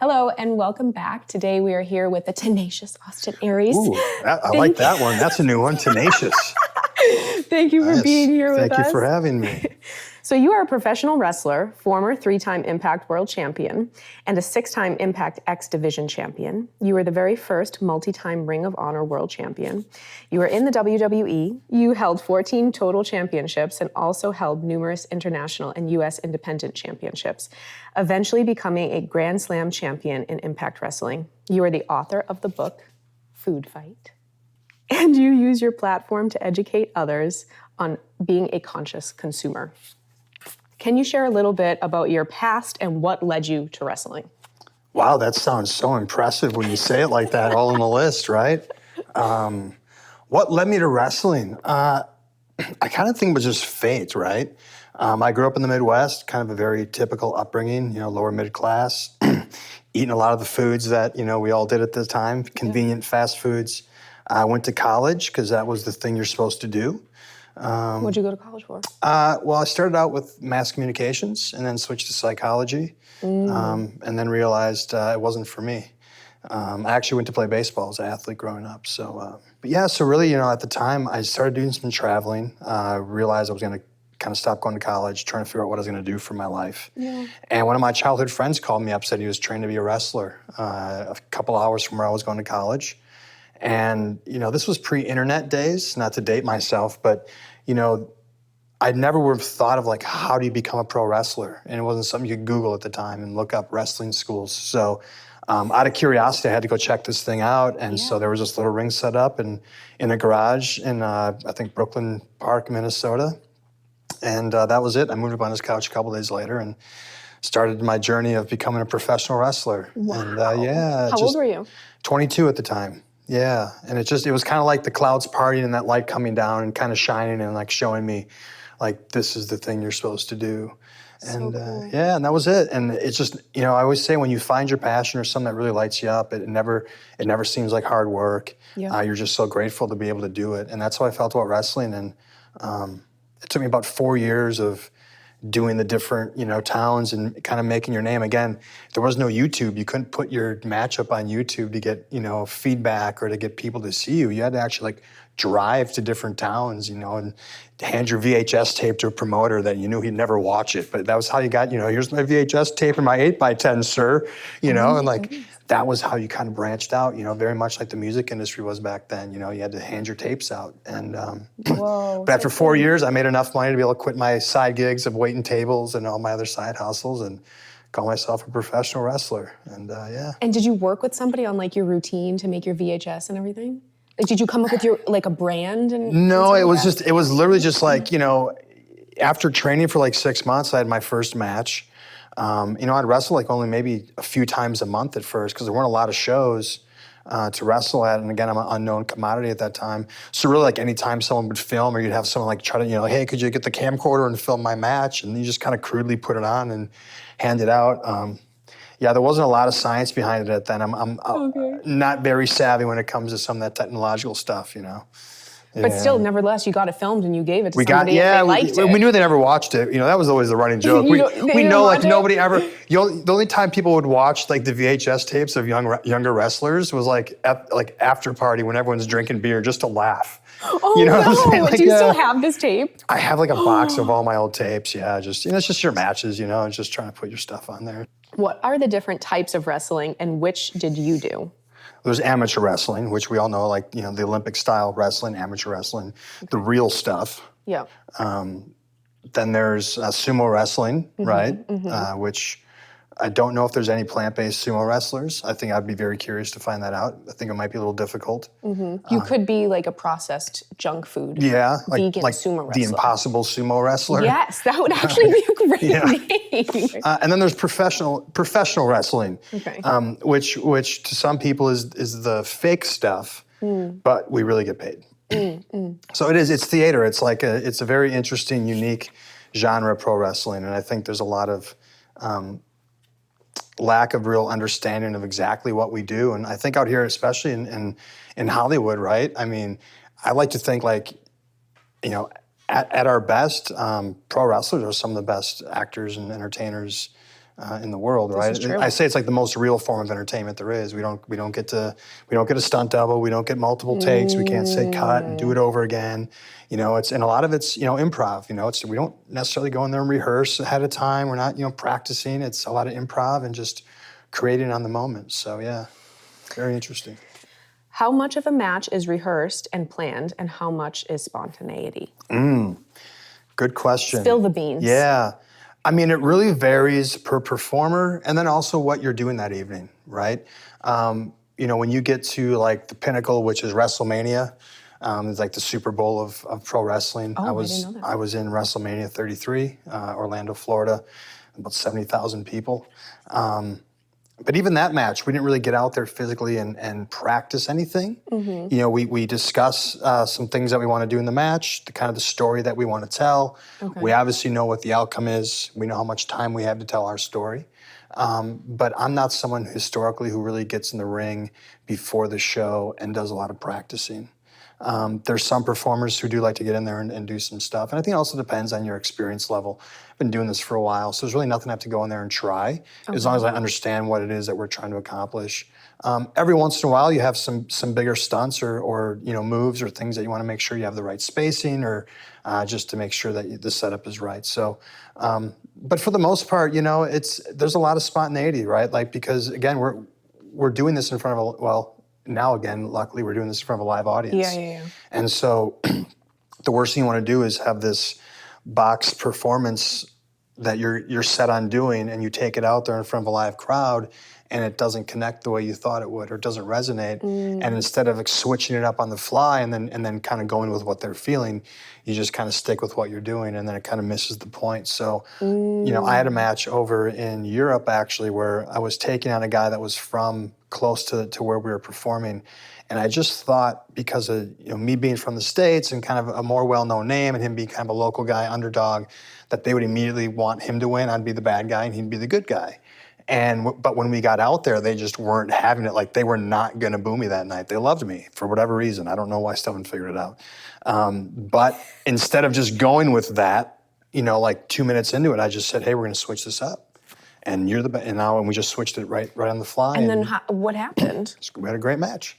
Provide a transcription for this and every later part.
Hello and welcome back. Today we are here with the tenacious Austin Aries. Ooh, I like that one. That's a new one, tenacious. Thank you for being here with us. Thank you for having me. So you are a professional wrestler, former 3-time Impact World Champion, and a 6-time Impact X Division Champion. You were the very first multi-time Ring of Honor World Champion. You were in the WWE. You held 14 total championships and also held numerous international and U.S. independent championships, eventually becoming a Grand Slam champion in Impact Wrestling. You are the author of the book, Food Fight. And you use your platform to educate others on being a conscious consumer. Can you share a little bit about your past and what led you to wrestling? Wow, that sounds so impressive when you say it like that, all on the list, right? What led me to wrestling? I kind of think it was just fate, right? I grew up in the Midwest, kind of a very typical upbringing, lower middle class, eating a lot of the foods that, we all did at the time, convenient fast foods. I went to college because that was the thing you're supposed to do. What'd you go to college for? Well, I started out with mass communications and then switched to psychology and then realized it wasn't for me. I actually went to play baseball as an athlete growing up. So really, at the time, I started doing some traveling. Realized I was going to kind of stop going to college, trying to figure out what I was going to do for my life. Yeah. And one of my childhood friends called me up, said he was trained to be a wrestler a couple hours from where I was going to college. And, this was pre-internet days, not to date myself, but, I never would have thought of how do you become a pro wrestler? And it wasn't something you could Google at the time and look up wrestling schools. So out of curiosity, I had to go check this thing out. And so there was this little ring set up in a garage in, I think, Brooklyn Park, Minnesota. And that was it. I moved up on his couch a couple days later and started my journey of becoming a professional wrestler. Wow. And How old were you? 22 at the time. Yeah, and it was kind of like the clouds partying and that light coming down and kind of shining and showing me, this is the thing you're supposed to do. And cool. and that was it. And it's just, I always say when you find your passion or something that really lights you up, it never seems like hard work. Yeah. You're just so grateful to be able to do it. And that's how I felt about wrestling. And it took me about 4 years of doing the different, towns and kind of making your name. Again, there was no YouTube. You couldn't put your matchup on YouTube to get, feedback or to get people to see you. You had to actually drive to different towns, and hand your VHS tape to a promoter that you knew he'd never watch it. But that was how you got, here's my VHS tape and my 8x10, sir, and that was how you kind of branched out, very much like the music industry was back then. You had to hand your tapes out. And but after 4 years, I made enough money to be able to quit my side gigs of waiting tables and all my other side hustles and call myself a professional wrestler. And And did you work with somebody on your routine to make your VHS and everything? Did you come up with your a brand? No, it was literally just after training for 6 months, I had my first match. I'd wrestle only maybe a few times a month at first because there weren't a lot of shows to wrestle at. And again, I'm an unknown commodity at that time. So really anytime someone would film or you'd have someone try to, hey, could you get the camcorder and film my match? And you just kind of crudely put it on and hand it out. There wasn't a lot of science behind it then. I'm not very savvy when it comes to some of that technological stuff, But still, nevertheless, you got it filmed and you gave it to somebody and they liked it. We knew they never watched it. That was always the running joke. We know nobody ever, the only time people would watch the VHS tapes of younger wrestlers was after party when everyone's drinking beer just to laugh. Oh, you know what I'm saying? Do you still have this tape? I have a box of all my old tapes. Yeah, just, it's just your matches, it's just trying to put your stuff on there. What are the different types of wrestling and which did you do? There's amateur wrestling, which we all know, the Olympic style wrestling, amateur wrestling, the real stuff. Yeah. Then there's sumo wrestling, right? Mm-hmm. Which I don't know if there's any plant-based sumo wrestlers. I think I'd be very curious to find that out. I think it might be a little difficult. Mm-hmm. You could be a processed junk food. Yeah, vegan sumo wrestler. The impossible sumo wrestler. Yes, that would actually be a great name. And then there's professional wrestling, which to some people is the fake stuff, but we really get paid. So it's theater. It's it's a very interesting, unique genre of pro wrestling, and I think there's a lot of lack of real understanding of exactly what we do. And I think out here, especially in Hollywood, right? I mean, I like to think at our best, pro wrestlers are some of the best actors and entertainers in the world, right? is true. I say it's like the most real form of entertainment there is. We don't get a stunt double. We don't get multiple takes. We can't say cut and do it over again. You know, and a lot of it's, you know, improv. You know, we don't necessarily go in there and rehearse ahead of time. We're not, you know, practicing. It's a lot of improv and just creating on the moment. So yeah, very interesting. How much of a match is rehearsed and planned, and how much is spontaneity? Good question. Spill the beans. Yeah. I mean, it really varies per performer, and then also what you're doing that evening, right? You know, when you get to like the pinnacle, which is WrestleMania, it's like the Super Bowl of pro wrestling. Oh, I didn't know that. I was in WrestleMania 33, Orlando, Florida, about 70,000 people. But even that match, we didn't really get out there physically and practice anything. You know, we discuss some things that we want to do in the match, the kind of the story that we want to tell. Okay. We obviously know what the outcome is. We know how much time we have to tell our story. But I'm not someone historically who really gets in the ring before the show and does a lot of practicing. There's some performers who do like to get in there and do some stuff. And I think it also depends on your experience level. I've been doing this for a while, so there's really nothing I have to go in there and try, as long as I understand what it is that we're trying to accomplish. Every once in a while, you have some bigger stunts or you know, moves or things that you want to make sure you have the right spacing or just to make sure that the setup is right. So, but for the most part, you know, there's a lot of spontaneity, right? Like, because again, we're doing this in front of now again, luckily we're doing this in front of a live audience. Yeah. And so the worst thing you want to do is have this boxed performance that you're set on doing, and you take it out there in front of a live crowd and it doesn't connect the way you thought it would, or it doesn't resonate. And instead of like switching it up on the fly and then kind of going with what they're feeling, you just kind of stick with what you're doing, and then it kind of misses the point. So, you know, I had a match over in Europe actually where I was taking on a guy that was from close to where we were performing. And I just thought, because of, you know, me being from the States and kind of a more well-known name and him being kind of a local guy, underdog, that they would immediately want him to win. I'd be the bad guy and he'd be the good guy. But when we got out there, they just weren't having it. Like, they were not going to boo me that night. They loved me for whatever reason. I don't know why I still haven't figured it out. But instead of just going with that, you know, like 2 minutes into it, I just said, hey, we're going to switch this up. And you're the best. And we just switched it right on the fly. And then what happened? We had a great match.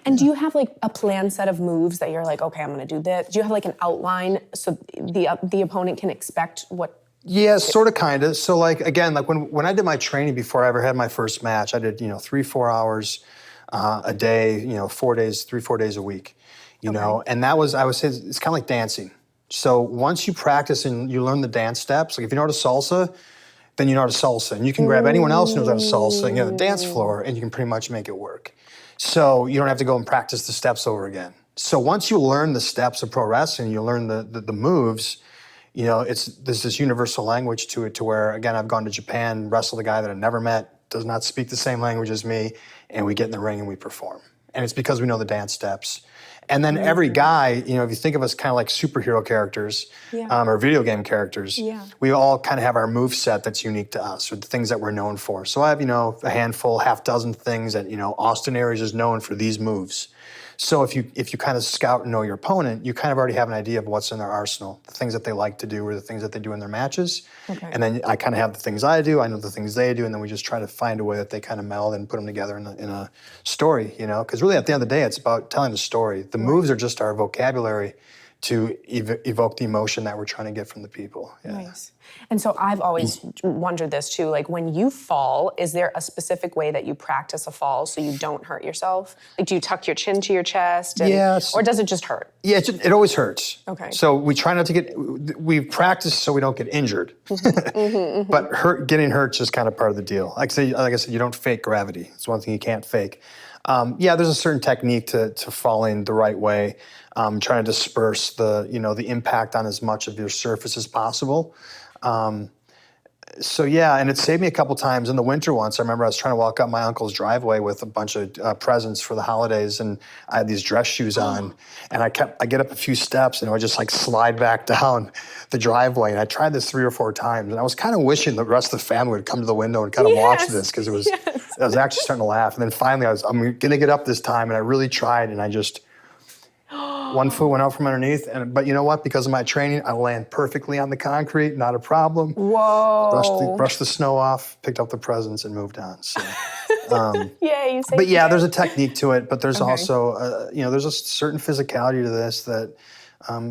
And do you have like a planned set of moves that you're like, okay, I'm going to do this? Do you have like an outline so the opponent can expect what? Yeah, sort of, kind of. So like, again, like when I did my training before I ever had my first match, I did, you know, 3-4 hours a day, you know, 4 days, 3-4 days a week, you know, and that was, I would say, it's kind of like dancing. So once you practice and you learn the dance steps, like if you know how to salsa, then you know how to salsa. And you can grab anyone else who knows how to salsa and get on the dance floor, and you can pretty much make it work. So you don't have to go and practice the steps over again. So once you learn the steps of pro wrestling, you learn the moves, you know, there's this universal language to it, to where, again, I've gone to Japan, wrestled a guy that I never met, does not speak the same language as me, and we get in the ring and we perform. And it's because we know the dance steps. And then every guy, you know, if you think of us kind of like superhero characters or video game characters, we all kind of have our move set that's unique to us, or the things that we're known for. So I have, you know, a handful, half dozen things that, you know, Austin Aries is known for these moves. So if you kind of scout and know your opponent, you kind of already have an idea of what's in their arsenal, the things that they like to do or the things that they do in their matches. Okay. And then I kind of have the things I do, I know the things they do, and then we just try to find a way that they kind of meld and put them together in a story, you know? Because really at the end of the day, it's about telling the story. The moves are just our vocabulary to evoke the emotion that we're trying to get from the people. Yeah. Nice. And so I've always wondered this too, like when you fall, is there a specific way that you practice a fall so you don't hurt yourself? Like, do you tuck your chin to your chest? Or does it just hurt? Yeah, it always hurts. Okay. So we try not to we practice so we don't get injured. But getting hurt's just kind of part of the deal. Like I said, you don't fake gravity. It's one thing you can't fake. Yeah, there's a certain technique to falling the right way, trying to disperse the impact on as much of your surface as possible. So yeah, and it saved me a couple times. In the winter once, I remember I was trying to walk up my uncle's driveway with a bunch of presents for the holidays, and I had these dress shoes on, and I get up a few steps, and I would just like slide back down the driveway. And I tried this 3 or 4 times, and I was kind of wishing the rest of the family would come to the window and kind of watch this, because I was actually starting to laugh. And then finally I'm gonna get up this time, and I really tried, and I just One foot went out from underneath, but you know what? Because of my training, I land perfectly on the concrete, not a problem. Whoa. Brushed the snow off, picked up the presents, and moved on. So, Yay, you saved but yeah, it. there's a technique to it, but there's Okay. also, there's a certain physicality to this that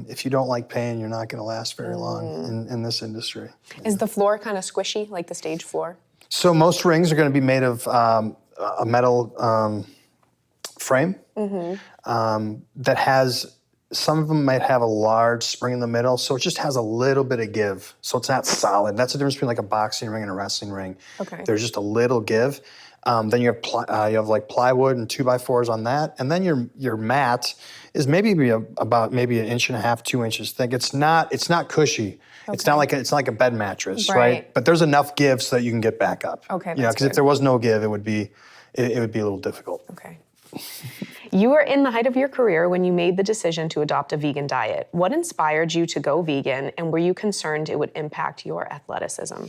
if you don't like pain, you're not going to last very long in this industry. Is the floor kind of squishy, like the stage floor? So most rings are going to be made of a metal frame that has, some of them might have a large spring in the middle, so it just has a little bit of give. So it's not solid. That's the difference between like a boxing ring and a wrestling ring. Okay. There's just a little give. Then you have like plywood and 2x4s on that, and then your mat is maybe about maybe 1.5 inches, 2 inches thick. It's not cushy. Okay. It's not like a bed mattress, right? But there's enough give so that you can get back up. Okay, because if there was no give, it would be a little difficult. Okay. You were in the height of your career when you made the decision to adopt a vegan diet. What inspired you to go vegan, and were you concerned it would impact your athleticism?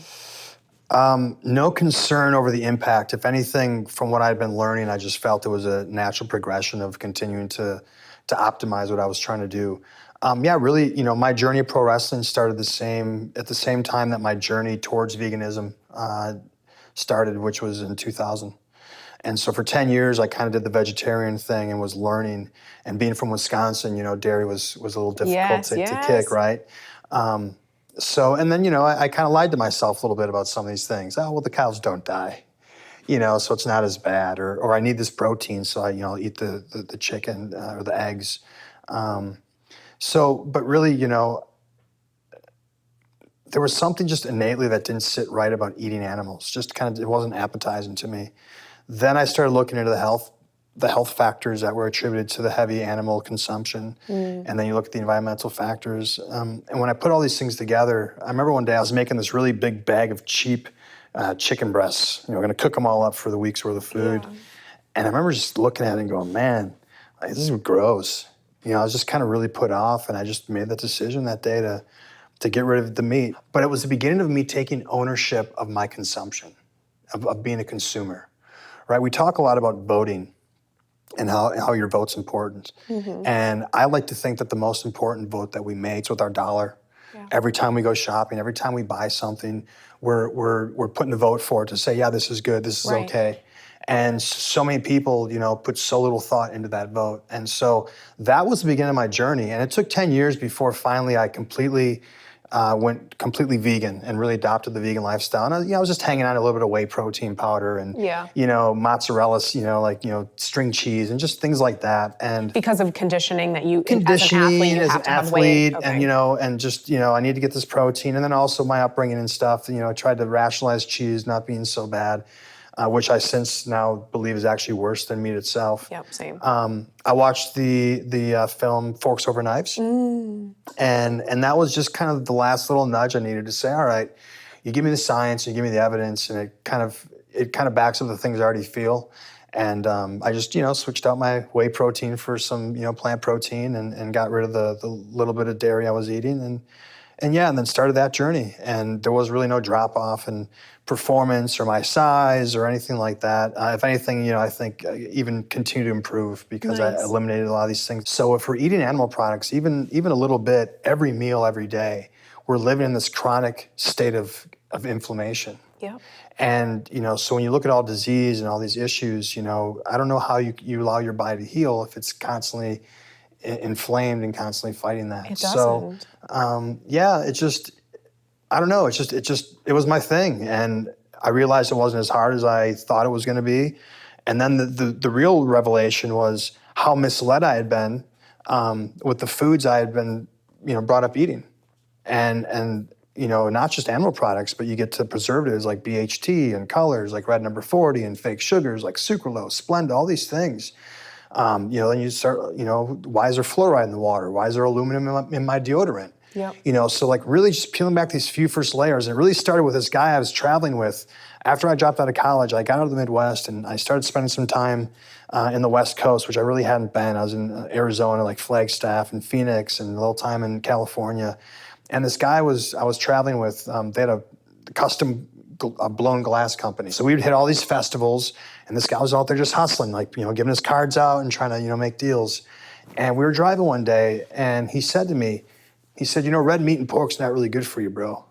No concern over the impact. If anything, from what I'd been learning, I just felt it was a natural progression of continuing to optimize what I was trying to do. Really, my journey of pro wrestling started at the same time that my journey towards veganism started, which was in 2000. And so for 10 years, I kind of did the vegetarian thing and was learning. And being from Wisconsin, dairy was a little difficult to kick, right? And then, I kind of lied to myself a little bit about some of these things. Oh, well, the cows don't die, so it's not as bad. Or I need this protein, so I'll eat the chicken or the eggs. But really, there was something just innately that didn't sit right about eating animals. Just kind of, it wasn't appetizing to me. Then I started looking into the health factors that were attributed to the heavy animal consumption. And then you look at the environmental factors. And when I put all these things together, I remember one day I was making this really big bag of cheap chicken breasts. We're gonna cook them all up for the week's worth of food. Yeah. And I remember just looking at it and going, man, this is gross. I was just kind of really put off, and I just made that decision that day to get rid of the meat. But it was the beginning of me taking ownership of my consumption, of being a consumer, right? We talk a lot about voting and how your vote's important. And I like to think that the most important vote that we make is with our dollar. Yeah. Every time we go shopping, every time we buy something, we're putting a vote for it to say, yeah, this is good, this is okay. And so many people, put so little thought into that vote. And so that was the beginning of my journey. And it took 10 years before finally I went completely vegan and really adopted the vegan lifestyle. And I was just hanging on a little bit of whey protein powder and, mozzarella, string cheese and just things like that. And because of conditioning that you, as an athlete, okay. And just, I need to get this protein. And then also my upbringing and stuff, I tried to rationalize cheese not being so bad. Which I since now believe is actually worse than meat itself. Yep, same. I watched the film Forks Over Knives, and that was just kind of the last little nudge I needed to say, all right, you give me the science, you give me the evidence, and it kind of backs up the things I already feel. And I just switched out my whey protein for some plant protein and got rid of the little bit of dairy I was eating and then started that journey. And there was really no drop off in performance or my size or anything like that. If anything, I think even continue to improve because I eliminated a lot of these things. So if we're eating animal products, even a little bit, every meal, every day, we're living in this chronic state of inflammation. Yeah. And, so when you look at all disease and all these issues, I don't know how you allow your body to heal if it's constantly inflamed and constantly fighting that. It doesn't. So, it just, I don't know. It was my thing. And I realized it wasn't as hard as I thought it was going to be. And then the real revelation was how misled I had been with the foods I had been, brought up eating. And not just animal products, but you get to preservatives like BHT and colors like red number 40 and fake sugars like sucralose, Splenda, all these things. Then you start, why is there fluoride in the water? Why is there aluminum in my deodorant? Yep. So like really just peeling back these few first layers. And it really started with this guy I was traveling with. After I dropped out of college, I got out of the Midwest and I started spending some time in the West Coast, which I really hadn't been. I was in Arizona, like Flagstaff and Phoenix, and a little time in California. And this guy I was traveling with, they had a custom a blown glass company. So we would hit all these festivals, and this guy was out there just hustling, like, giving his cards out and trying to, make deals. And we were driving one day, and he said to me, red meat and pork's not really good for you, bro.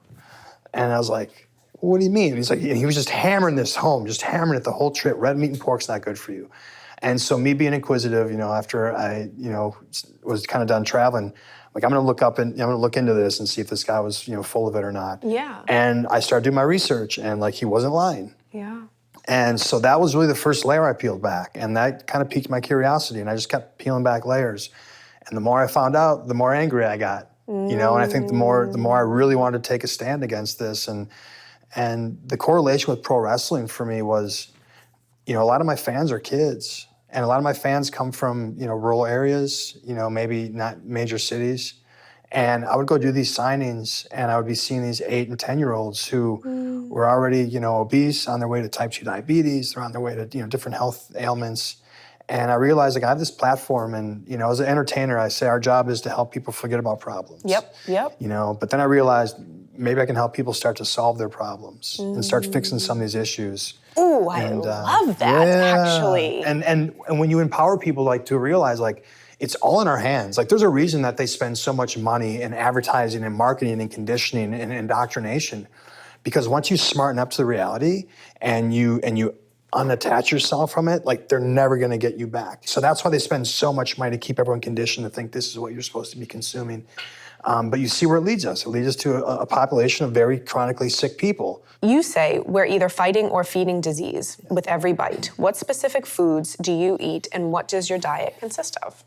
And I was like, what do you mean? He's like, and he was just hammering this home, just hammering it the whole trip. Red meat and pork's not good for you. And so me being inquisitive, after I, was kind of done traveling, like, I'm going to look up and I'm going to look into this and see if this guy was, full of it or not. Yeah. And I started doing my research, and like, he wasn't lying. Yeah. And so that was really the first layer I peeled back, and that kind of piqued my curiosity, and I just kept peeling back layers. And the more I found out, the more angry I got, and I think the more I really wanted to take a stand against this. And the correlation with pro wrestling for me was, a lot of my fans are kids. And a lot of my fans come from, rural areas, maybe not major cities. And I would go do these signings, and I would be seeing these 8 and 10-year-olds who were already, obese, on their way to type 2 diabetes. They're on their way to, different health ailments. And I realized, like, I have this platform, and, as an entertainer, I say our job is to help people forget about problems. Yep. But then I realized maybe I can help people start to solve their problems and start fixing some of these issues. Ooh, I love that, actually. And when you empower people, like, to realize, like, it's all in our hands. Like, there's a reason that they spend so much money in advertising and marketing and conditioning and indoctrination. Because once you smarten up to the reality and you unattach yourself from it, like, they're never gonna get you back. So that's why they spend so much money to keep everyone conditioned to think this is what you're supposed to be consuming. But you see where it leads us. It leads us to a population of very chronically sick people. You say we're either fighting or feeding disease with every bite. What specific foods do you eat, and what does your diet consist of?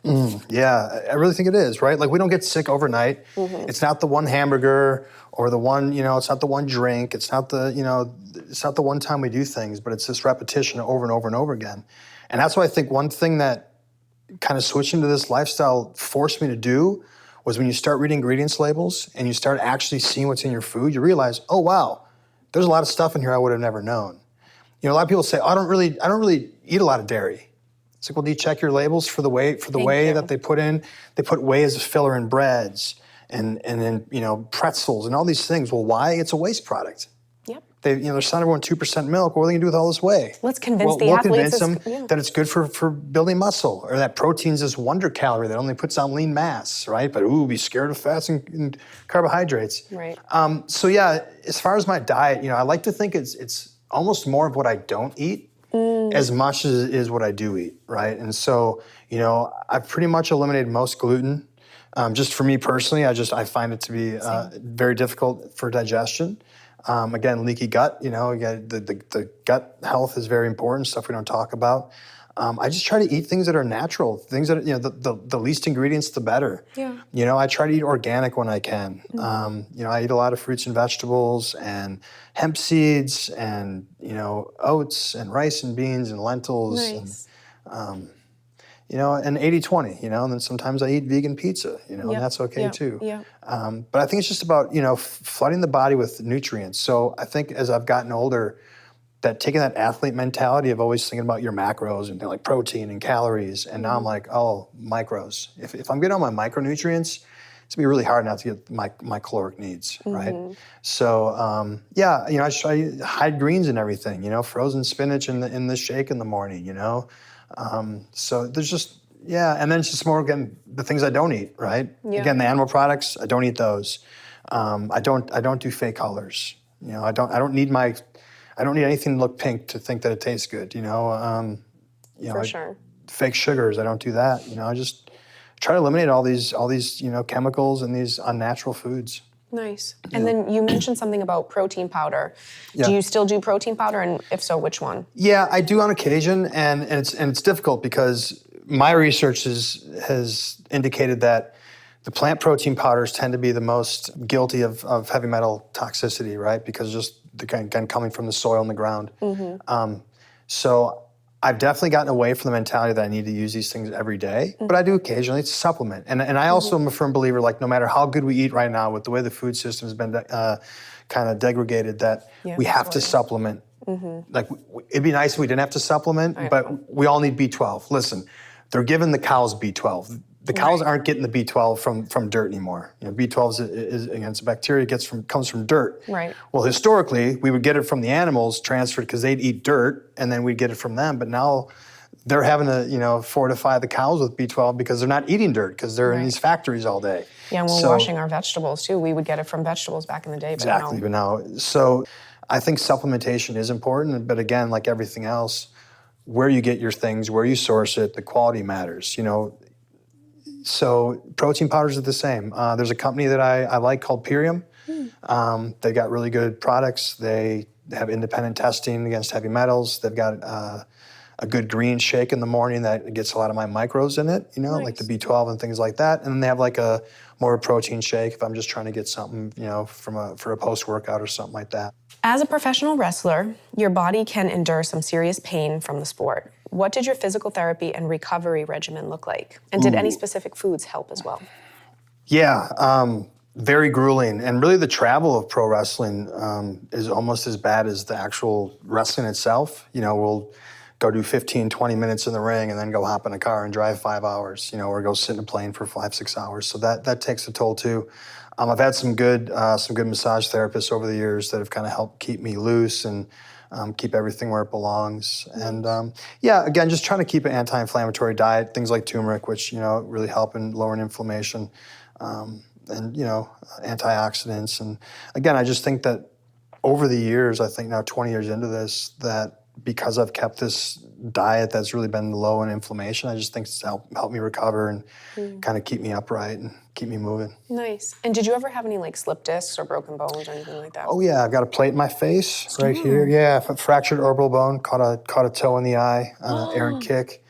Yeah, I really think it is, right? Like, we don't get sick overnight. It's not the one hamburger or the one, it's not the one drink. It's not the, it's not the one time we do things, but it's this repetition over and over and over again. And that's why I think one thing that kind of switching to this lifestyle forced me to do was when you start reading ingredients labels and you start actually seeing what's in your food, you realize, oh, wow, there's a lot of stuff in here I would have never known. A lot of people say, oh, I don't really eat a lot of dairy. It's like, well, do you check your labels for the whey that they put in? They put whey as a filler in breads and then, pretzels and all these things. Well, why? It's a waste product. Yep. They're selling everyone 2% milk. What are they gonna do with all this whey? Let's convince the we'll athletes. Convince them that it's good for building muscle, or that protein's this wonder calorie that only puts on lean mass, right? But be scared of fats and carbohydrates. Right. So yeah, as far as my diet, I like to think it's almost more of what I don't eat as much as it is what I do eat, right? And so, I've pretty much eliminated most gluten. Just for me personally, I find it to be very difficult for digestion. Again, leaky gut, again, the gut health is very important, stuff we don't talk about. I just try to eat things that are natural, things that, the least ingredients, the better. Yeah. I try to eat organic when I can. I eat a lot of fruits and vegetables and hemp seeds and, oats and rice and beans and lentils. Nice. And 80-20, and then sometimes I eat vegan pizza, and that's okay too. Yeah. But I think it's just about, flooding the body with nutrients. So I think as I've gotten older, that taking that athlete mentality of always thinking about your macros and like protein and calories, and now I'm like, oh, micros. If I'm getting all my micronutrients, it's gonna be really hard not to get my caloric needs, right? So I try to hide greens and everything, frozen spinach in the shake in the morning, So there's just, and then it's just more, again, the things I don't eat, right? Yeah. Again, the animal products, I don't eat those. I don't do fake colors. I don't need anything to look pink to think that it tastes good, For sure. Fake sugars, I don't do that. I just try to eliminate all these chemicals and these unnatural foods. Nice. And then you mentioned something about protein powder. Yeah. Do you still do protein powder, and if so, which one? Yeah, I do on occasion, and it's difficult because my research has indicated that the plant protein powders tend to be the most guilty of heavy metal toxicity, right? Because just again coming from the soil and the ground. So I've definitely gotten away from the mentality that I need to use these things every day, but I do occasionally. It's a supplement. And I also am a firm believer, like, no matter how good we eat right now, with the way the food system has been kind of degraded, that we have to supplement. Like, it'd be nice if we didn't have to supplement, but we all need B12. Listen, they're giving the cows B12. the cows aren't getting the B12 from dirt anymore. You know, B12 is against a bacteria comes from dirt. Right. Well, historically, we would get it from the animals transferred because they'd eat dirt, and then we'd get it from them. But now they're having to, fortify the cows with B12 because they're not eating dirt because they're in these factories all day. Yeah, and we're washing our vegetables too. We would get it from vegetables back in the day. Exactly, but now, so I think supplementation is important, but again, like everything else, where you get your things, where you source it, the quality matters, So protein powders are the same. There's a company that I like called Purium. They've got really good products. They have independent testing against heavy metals. They've got a good green shake in the morning that gets a lot of my micros in it, like the B12 and things like that. And then they have like a more protein shake if I'm just trying to get something, for a post-workout or something like that. As a professional wrestler, your body can endure some serious pain from the sport. What did your physical therapy and recovery regimen look like? And did any specific foods help as well? Yeah, very grueling. And really the travel of pro wrestling is almost as bad as the actual wrestling itself. We'll go do 15, 20 minutes in the ring and then go hop in a car and drive 5 hours, or go sit in a plane for 5, 6 hours. So that takes a toll too. I've had some good massage therapists over the years that have kind of helped keep me loose and keep everything where it belongs. And again, just trying to keep an anti-inflammatory diet, things like turmeric, which, really help in lowering inflammation, and, antioxidants. And again, I just think that over the years, I think now 20 years into this, that because I've kept this diet that's really been low in inflammation, I just think it's helped me recover and kind of keep me upright and keep me moving. Nice. And did you ever have any slip discs or broken bones or anything like that? Oh yeah, I've got a plate in my face right here. Yeah, fractured orbital bone, caught a toe in the eye on an errant kick.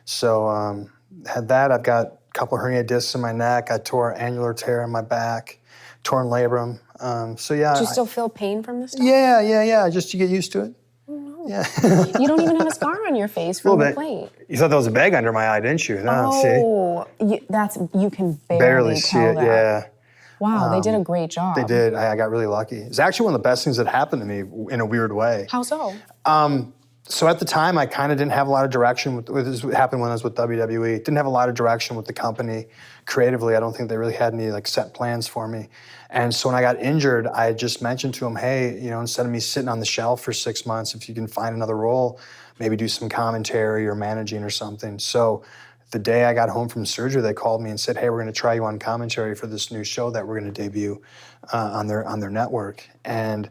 So had that. I've got a couple herniated discs in my neck. I tore an annular tear in my back, torn labrum. So yeah. Do you still feel pain from this stuff? Yeah. Just you get used to it. Yeah. You don't even have a scar on your face from the plate. You thought there was a bag under my eye, didn't you? No, You can barely see tell it. that. Yeah. Wow, they did a great job. They did. I got really lucky. It's actually one of the best things that happened to me in a weird way. How so? So at the time, I kind of didn't have a lot of direction with this happened when I was with WWE. Didn't have a lot of direction with the company creatively. I don't think they really had any set plans for me. And so when I got injured, I just mentioned to them, hey, instead of me sitting on the shelf for 6 months, if you can find another role, maybe do some commentary or managing or something. So the day I got home from surgery, they called me and said, hey, we're going to try you on commentary for this new show that we're going to debut on their network. And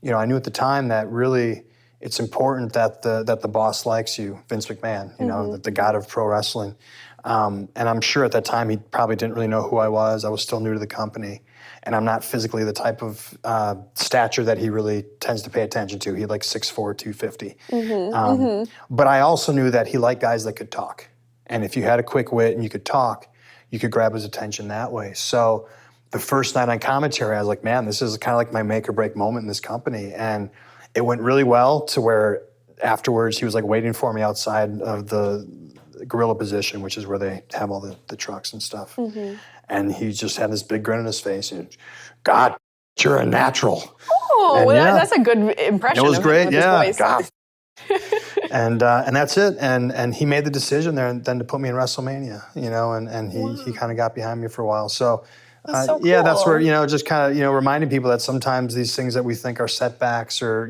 I knew at the time that really it's important that the boss likes you, Vince McMahon, the god of pro wrestling. And I'm sure at that time he probably didn't really know who I was. I was still new to the company. And I'm not physically the type of stature that he really tends to pay attention to. He 6'4", 250. But I also knew that he liked guys that could talk. And if you had a quick wit and you could talk, you could grab his attention that way. So the first night on commentary, I was like, man, this is kind of like my make or break moment in this company. And it went really well to where afterwards he was waiting for me outside of the gorilla position, which is where they have all the trucks and stuff. And he just had this big grin on his face. And, God, you're a natural. Oh, that's a good impression. It was great, His voice. God. And that's it. And he made the decision there then to put me in WrestleMania, and he kind of got behind me for a while. So, that's so cool. Yeah, that's where, just kind of, reminding people that sometimes these things that we think are setbacks or,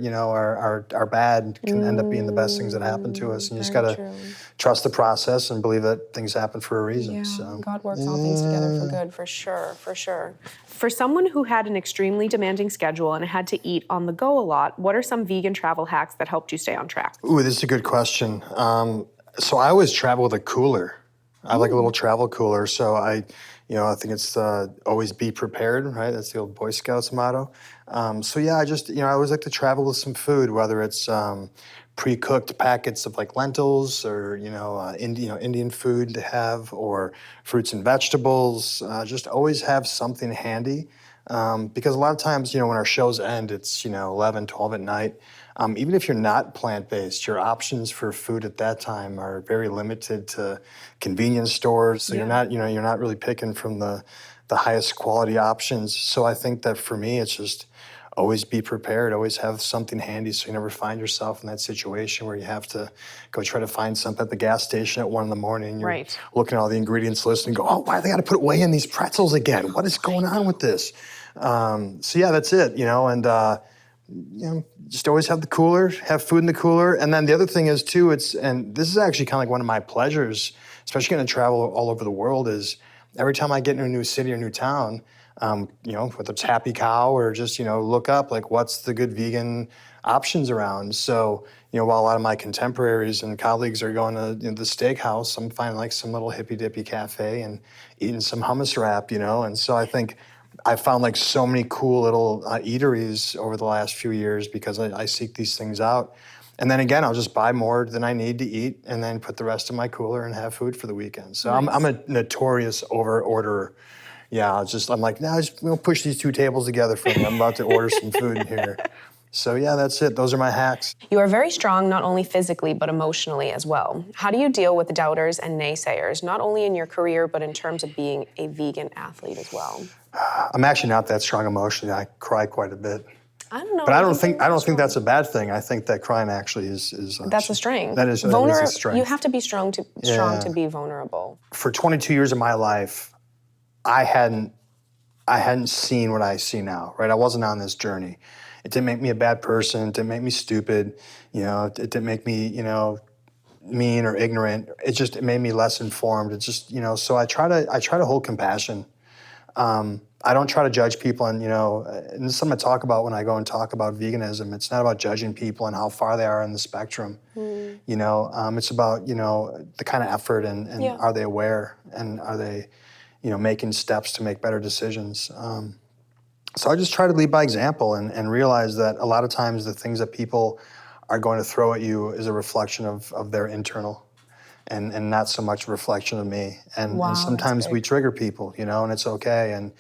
are bad can end up being the best things that happen to us. And you just got to trust the process and believe that things happen for a reason. Yeah, So, God works all things together for good, for sure. For someone who had an extremely demanding schedule and had to eat on the go a lot, what are some vegan travel hacks that helped you stay on track? Ooh, this is a good question. So I always travel with a cooler. I have a little travel cooler. So I think it's always be prepared, right? That's the old Boy Scouts motto. So yeah, I always like to travel with some food, whether it's pre-cooked packets of lentils or, Indian food to have, or fruits and vegetables. Just always have something handy. Because a lot of times, when our shows end, it's, 11, 12 at night. Even if you're not plant-based, your options for food at that time are very limited to convenience stores. So you're not really picking from the highest quality options. So I think that for me, it's just always be prepared, always have something handy so you never find yourself in that situation where you have to go try to find something at the gas station at 1 in the morning. You're Right. looking at all the ingredients list and go, oh, why do they got to put whey in these pretzels again? What is going on with this? So yeah, that's it, and just always have the cooler, have food in the cooler. And then the other thing is too, and this is actually kind of like one of my pleasures, especially getting to travel all over the world, is every time I get into a new city or new town, whether it's Happy Cow or just, look up like what's the good vegan options around. So, while a lot of my contemporaries and colleagues are going to the steakhouse, I'm finding like some little hippy dippy cafe and eating some hummus wrap, And so I think I found like so many cool little eateries over the last few years because I seek these things out. And then again, I'll just buy more than I need to eat and then put the rest in my cooler and have food for the weekend. So Nice. I'm a notorious over-orderer. Yeah, I'm like, just push these 2 tables together for me. I'm about to order some food in here. So yeah, that's it. Those are my hacks. You are very strong, not only physically, but emotionally as well. How do you deal with the doubters and naysayers, not only in your career, but in terms of being a vegan athlete as well? I'm actually not that strong emotionally. I cry quite a bit. I don't know. But I don't think that's a bad thing. I think that crying actually is that's a strength. That is a strength. You have to be strong to be vulnerable. For 22 years of my life, I hadn't seen what I see now, right? I wasn't on this journey. It didn't make me a bad person. It didn't make me stupid. It didn't make me, mean or ignorant. It made me less informed. It's just, so I try to hold compassion. I don't try to judge people, and and this is something I talk about when I go and talk about veganism. It's not about judging people and how far they are in the spectrum. It's about the kind of effort and are they aware and are they making steps to make better decisions. So I just try to lead by example and realize that a lot of times the things that people are going to throw at you is a reflection of their internal and not so much a reflection of me. And sometimes we trigger people, and it's okay. And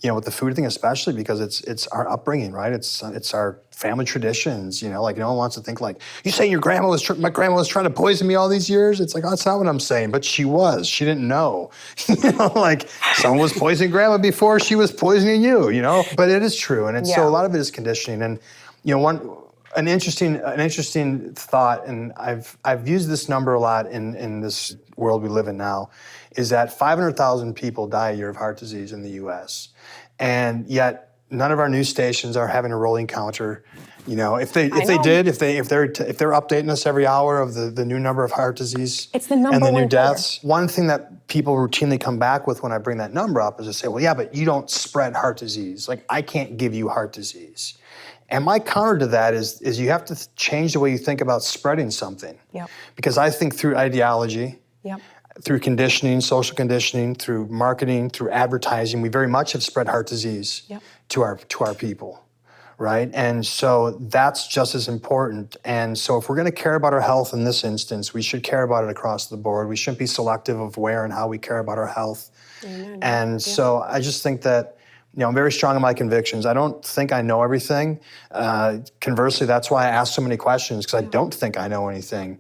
with the food thing especially, because it's our upbringing, right? It's our family traditions, like no one wants to think like, you saying my grandma was trying to poison me all these years? It's like, oh, that's not what I'm saying, but she didn't know. Like someone was poisoning grandma before she was poisoning you, but it is true. And so a lot of it is conditioning. And, an interesting thought, and I've used this number a lot in this world we live in now, is that 500,000 people die a year of heart disease in the U.S. And yet none of our news stations are having a rolling counter. If they're updating us every hour of the new number of heart disease and the new deaths. One thing that people routinely come back with when I bring that number up is to say, well, yeah, but you don't spread heart disease. Like I can't give you heart disease. And my counter to that is you have to change the way you think about spreading something. Yep. Because I think through ideology, yep, through conditioning, social conditioning, through marketing, through advertising, we very much have spread heart disease to our people, right? And so that's just as important. And so if we're going to care about our health in this instance, we should care about it across the board. We shouldn't be selective of where and how we care about our health. Amen. And so I just think that I'm very strong in my convictions. I don't think I know everything. Conversely, that's why I ask so many questions, because I don't think I know anything.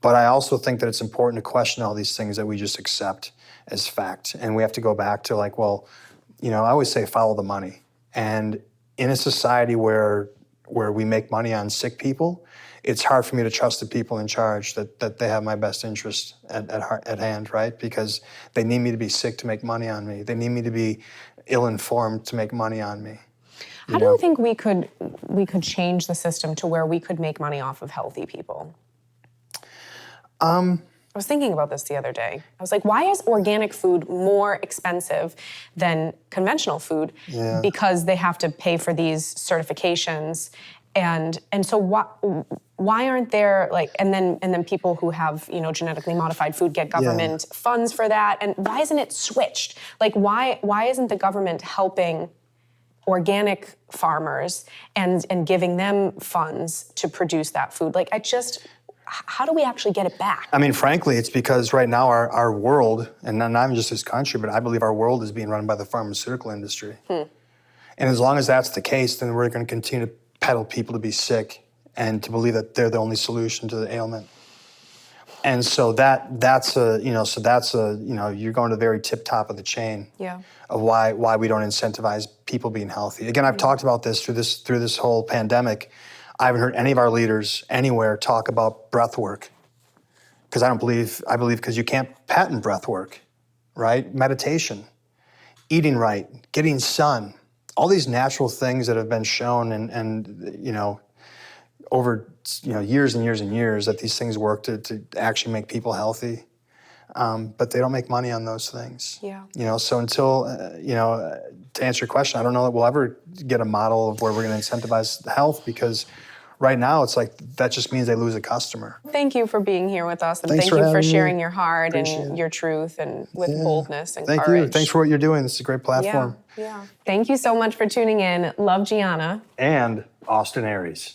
But I also think that it's important to question all these things that we just accept as fact. And we have to go back to I always say follow the money. And in a society where we make money on sick people, it's hard for me to trust the people in charge that they have my best interest at hand, right? Because they need me to be sick to make money on me. They need me to be ill-informed to make money on me. How do you think we could change the system to where we could make money off of healthy people? I was thinking about this the other day. I was like, why is organic food more expensive than conventional food? Yeah. Because they have to pay for these certifications. And so why aren't there and then people who have genetically modified food get government funds for that, and why isn't it switched? Why isn't the government helping organic farmers and giving them funds to produce that food? How do we actually get it back? I mean, frankly, it's because right now our world, and not even just this country, but I believe our world is being run by the pharmaceutical industry. And as long as that's the case, then we're going to continue to peddle people to be sick and to believe that they're the only solution to the ailment. And so that's you're going to the very tip top of the chain of why we don't incentivize people being healthy. Again, I've talked about this through this whole pandemic. I haven't heard any of our leaders anywhere talk about breath work, because I believe because you can't patent breath work, right? Meditation, eating right, getting sun, all these natural things that have been shown and you know, over years and years and years, that these things work to actually make people healthy. But they don't make money on those things. Yeah. You know, so until, to answer your question, I don't know that we'll ever get a model of where we're going to incentivize health, because right now it's like that just means they lose a customer. Thank you for being here with us, and Thanks thank for you for having me. sharing your heart Appreciate and it. your truth, and with boldness and Thank courage. you. Thanks for what you're doing. This is a great platform. Yeah. Thank you so much for tuning in. Love, Gianna. And Austin Aries.